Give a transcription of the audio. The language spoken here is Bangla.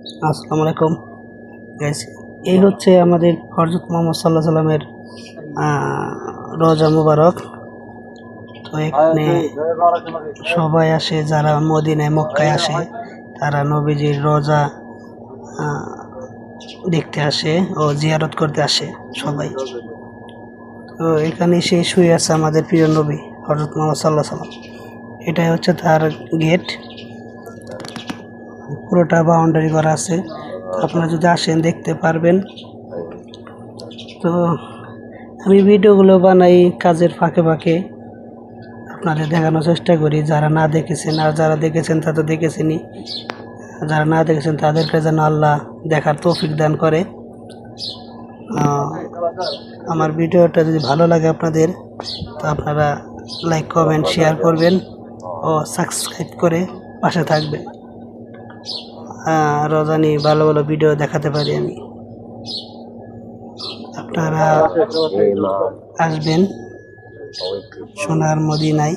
আসসালামু আলাইকুম গাইস। এই হচ্ছে আমাদের হযরত মুহাম্মদ সাল্লাল্লাহু আলাইহি সাল্লামের রওজা মুবারক। তো এখানে সবাই আসে, যারা মদিনায় মক্কায় আসে তারা নবীজির রওজা দেখতে আসে ও জিয়ারত করতে আসে সবাই। তো এখানে সে শুয়ে আছে আমাদের প্রিয় নবী হযরত মুহাম্মদ সাল্লাল্লাহু আলাইহি সাল্লাম। এটাই হচ্ছে তার গেট, পুরোটা বাউন্ডারি করা আছে। আপনারা যদি আসেন দেখতে পারবেন। তো আমি ভিডিওগুলো বানাই কাজের ফাঁকে ফাঁকে, আপনাদের দেখানোর চেষ্টা করি। যারা না দেখেছেন আর যারা দেখেছেন তা তো দেখেছেনই, যারা না দেখেছেন তাদেরকে যেন আল্লাহ দেখার তৌফিক দান করে। আমার ভিডিওটা যদি ভালো লাগে আপনাদের, তো আপনারা লাইক কমেন্ট শেয়ার করবেন ও সাবস্ক্রাইব করে পাশে থাকবেন। রোজা নিয়ে ভালো ভালো ভিডিও দেখাতে পারি আমি। আপনারা আসবেন সোনার মদিনায়।